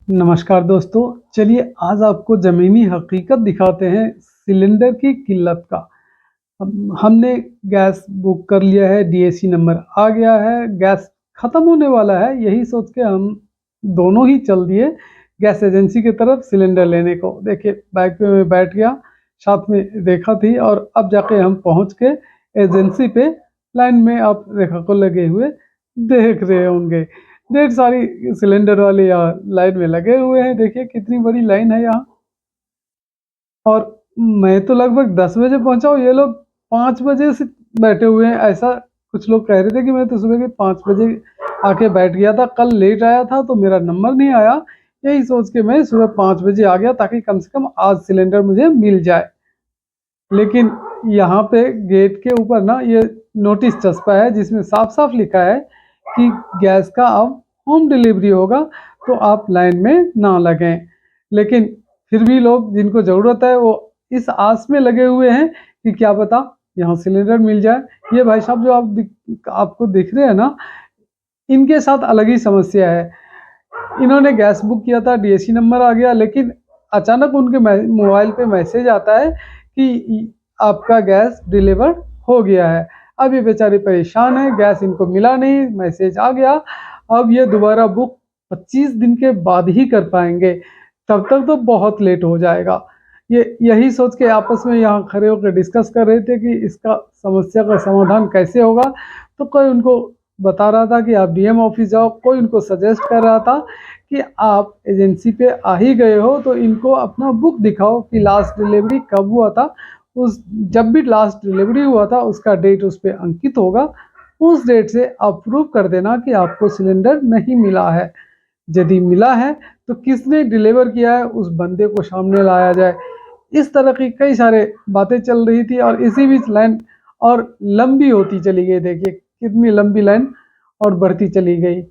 नमस्कार दोस्तों, चलिए आज आपको ज़मीनी हकीकत दिखाते हैं सिलेंडर की किल्लत का। हमने गैस बुक कर लिया है, डीएसी नंबर आ गया है, गैस ख़त्म होने वाला है, यही सोच के हम दोनों ही चल दिए गैस एजेंसी की तरफ सिलेंडर लेने को। देखिए बाइक पे मैं बैठ गया, साथ में रेखा थी और अब जाके हम पहुँच के एजेंसी पे लाइन में आप रेखा को लगे हुए देख रहे होंगे। ढेर सारी सिलेंडर वाले यहाँ लाइन में लगे हुए हैं, देखिए कितनी बड़ी लाइन है यहाँ। और मैं तो लगभग 10 बजे पहुँचा हूँ, ये लोग 5 बजे से बैठे हुए हैं। ऐसा कुछ लोग कह रहे थे कि मैं तो सुबह के 5 बजे आके बैठ गया था, कल लेट आया था तो मेरा नंबर नहीं आया। यही सोच के मैं सुबह 5 बजे आ गया ताकि कम से कम आज सिलेंडर मुझे मिल जाए। लेकिन यहाँ पे गेट के ऊपर ना ये नोटिस चस्पा है जिसमें साफ-साफ लिखा है कि गैस का अब होम डिलीवरी होगा, तो आप लाइन में ना लगें। लेकिन फिर भी लोग जिनको ज़रूरत है वो इस आस में लगे हुए हैं कि क्या पता यहाँ सिलेंडर मिल जाए। ये भाई साहब जो आपको दिख रहे हैं ना, इनके साथ अलग ही समस्या है। इन्होंने गैस बुक किया था, डीएसी नंबर आ गया, लेकिन अचानक उनके मोबाइल पे मैसेज आता है कि आपका गैस डिलीवर हो गया है। अब ये बेचारे परेशान हैं, गैस इनको मिला नहीं, मैसेज आ गया। अब ये दोबारा बुक 25 दिन के बाद ही कर पाएँगे, तब तक तो बहुत लेट हो जाएगा। ये यही सोच के आपस में यहाँ खड़े होकर डिस्कस कर रहे थे कि इसका समस्या का समाधान कैसे होगा। तो कोई उनको बता रहा था कि आप डीएम ऑफिस जाओ, कोई उनको सजेस्ट कर रहा था कि आप एजेंसी पे आ ही गए हो तो इनको अपना बुक दिखाओ कि लास्ट डिलीवरी कब हुआ था। उस जब भी लास्ट डिलीवरी हुआ था उसका डेट उस पे अंकित होगा, उस डेट से आप प्रूव कर देना कि आपको सिलेंडर नहीं मिला है। यदि मिला है तो किसने डिलीवर किया है उस बंदे को सामने लाया जाए। इस तरह की कई सारे बातें चल रही थी और इसी बीच लाइन और लंबी होती चली गई। देखिए कितनी लंबी लाइन और बढ़ती चली गई।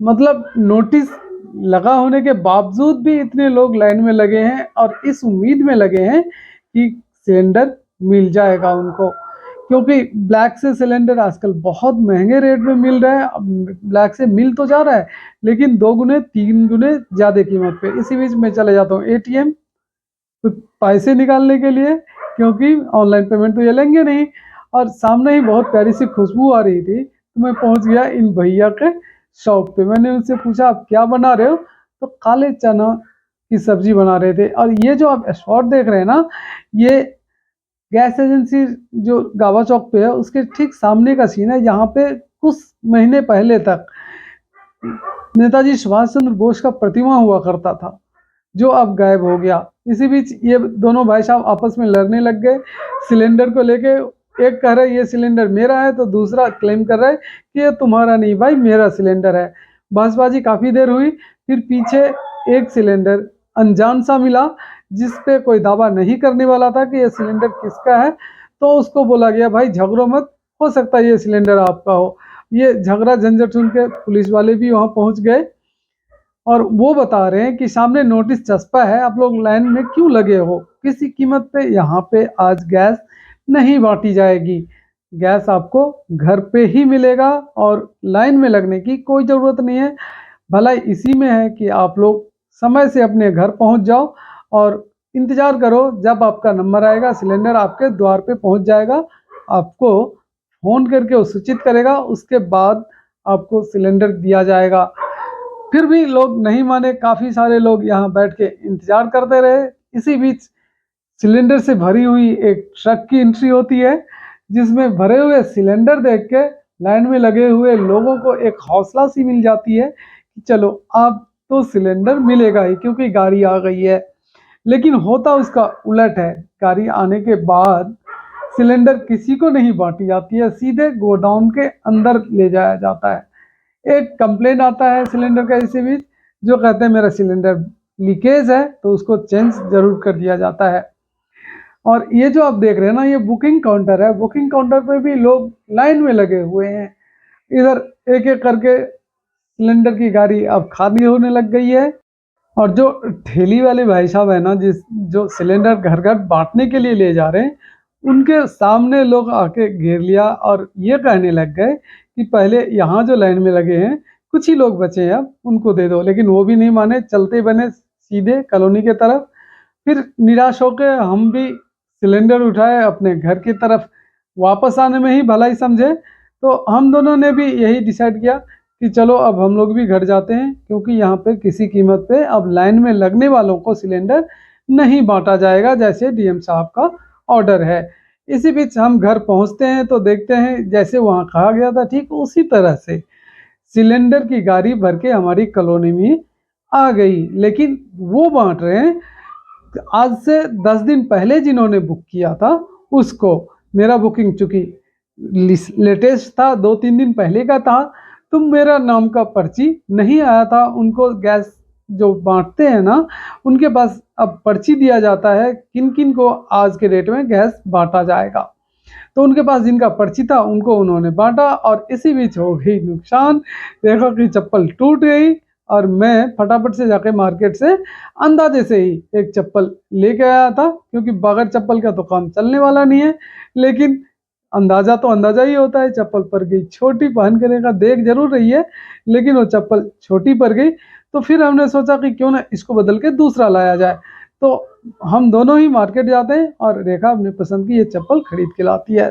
मतलब नोटिस लगा होने के बावजूद भी इतने लोग लाइन में लगे हैं और इस उम्मीद में लगे हैं कि सिलेंडर मिल जाएगा उनको, क्योंकि ब्लैक से सिलेंडर आजकल बहुत महंगे रेट में मिल रहा है। अब ब्लैक से मिल तो जा रहा है लेकिन 2 गुने 3 गुने ज़्यादा कीमत पे। इसी बीच मैं चले जाता हूँ एटीएम तो पैसे निकालने के लिए, क्योंकि ऑनलाइन पेमेंट तो ये लेंगे नहीं। और सामने ही बहुत प्यारी सी खुशबू आ रही थी तो मैं पहुंच गया इन भैया के शॉप पे। मैंने उनसे पूछा आप क्या बना रहे हो, तो काले चना की सब्जी बना रहे थे। और ये जो आप स्पॉट देख रहे हैं ना, ये गैस एजेंसी जो गावा चौक पे है उसके ठीक सामने का सीन है। यहाँ पे कुछ महीने पहले तक नेताजी सुभाष चंद्र बोस का प्रतिमा हुआ करता था, जो अब गायब हो गया। इसी बीच ये दोनों भाई साहब आपस में लड़ने लग गए सिलेंडर को लेके। एक कह रहा है ये सिलेंडर मेरा है तो दूसरा क्लेम कर रहा है कि ये तुम्हारा नहीं भाई, मेरा सिलेंडर है। बहसबाजी काफ़ी देर हुई, फिर पीछे एक सिलेंडर अनजान सा मिला जिस पे कोई दावा नहीं करने वाला था कि ये सिलेंडर किसका है। तो उसको बोला गया भाई झगड़ो मत, हो सकता है ये सिलेंडर आपका हो। ये झगड़ा झंझट सुन के पुलिस वाले भी वहाँ पहुँच गए और वो बता रहे हैं कि सामने नोटिस चस्पा है, आप लोग लाइन में क्यों लगे हो, किसी कीमत पे यहाँ पे आज गैस नहीं बांटी जाएगी। गैस आपको घर पे ही मिलेगा और लाइन में लगने की कोई ज़रूरत नहीं है। भलाई इसी में है कि आप लोग समय से अपने घर पहुँच जाओ और इंतज़ार करो, जब आपका नंबर आएगा सिलेंडर आपके द्वार पे पहुँच जाएगा। आपको फ़ोन करके वो सूचित करेगा, उसके बाद आपको सिलेंडर दिया जाएगा। फिर भी लोग नहीं माने, काफ़ी सारे लोग यहाँ बैठ के इंतज़ार करते रहे। इसी बीच सिलेंडर से भरी हुई एक ट्रक की एंट्री होती है, जिसमें भरे हुए सिलेंडर देख के लाइन में लगे हुए लोगों को एक हौसला सी मिल जाती है कि चलो अब तो सिलेंडर मिलेगा ही क्योंकि गाड़ी आ गई है। लेकिन होता उसका उलट है, गाड़ी आने के बाद सिलेंडर किसी को नहीं बाँटी जाती है, सीधे गोडाउन के अंदर ले जाया जाता है। एक कंप्लेंट आता है सिलेंडर का इसी बीच, जो कहते हैं मेरा सिलेंडर लीकेज है तो उसको चेंज ज़रूर कर दिया जाता है। और ये जो आप देख रहे हैं ना, ये बुकिंग काउंटर है। बुकिंग काउंटर पे भी लोग लाइन में लगे हुए हैं। इधर एक-एक करके सिलेंडर की गाड़ी अब खाली होने लग गई है। और जो ठेली वाले भाई साहब हैं ना, जो सिलेंडर घर-घर बाँटने के लिए ले जा रहे हैं, उनके सामने लोग आके घेर लिया और ये कहने लग गए कि पहले यहाँ जो लाइन में लगे हैं, कुछ ही लोग बचे हैं अब, उनको दे दो। लेकिन वो भी नहीं माने, चलते बने सीधे कॉलोनी के तरफ। फिर निराश होकर हम भी सिलेंडर उठाए, अपने घर की तरफ वापस आने में ही भलाई समझे। तो हम दोनों ने भी यही डिसाइड किया कि चलो अब हम लोग भी घर जाते हैं, क्योंकि यहाँ पे किसी कीमत पे अब लाइन में लगने वालों को सिलेंडर नहीं बांटा जाएगा, जैसे डीएम साहब का ऑर्डर है। इसी बीच हम घर पहुँचते हैं तो देखते हैं जैसे वहाँ कहा गया था ठीक उसी तरह से सिलेंडर की गाड़ी भर के हमारी कॉलोनी में आ गई। लेकिन वो बांट रहे हैं आज से 10 दिन पहले जिन्होंने बुक किया था उसको। मेरा बुकिंग चूंकि लेटेस्ट था, 2-3 दिन पहले का था, तो मेरा नाम का पर्ची नहीं आया था। उनको गैस जो बांटते हैं ना, उनके पास अब पर्ची दिया जाता है किन किन को आज के डेट में गैस बांटा जाएगा। तो उनके पास जिनका पर्ची था उनको उन्होंने बांटा, और इसी बीच हो गई नुकसान। देखो कि चप्पल टूट गई, और मैं फटाफट से जाके मार्केट से अंदाजे से ही एक चप्पल लेके आया था, क्योंकि बगैर चप्पल का तो काम चलने वाला नहीं है। लेकिन अंदाजा तो अंदाजा ही होता है, चप्पल पर गई छोटी, पहन कर देखा, देख जरूर रही है लेकिन वो चप्पल छोटी पड़ गई। तो फिर हमने सोचा कि क्यों ना इसको बदल के दूसरा लाया जाए। तो हम दोनों ही मार्केट जाते हैं और रेखा अपनी पसंद की ये चप्पल खरीद के लाती है।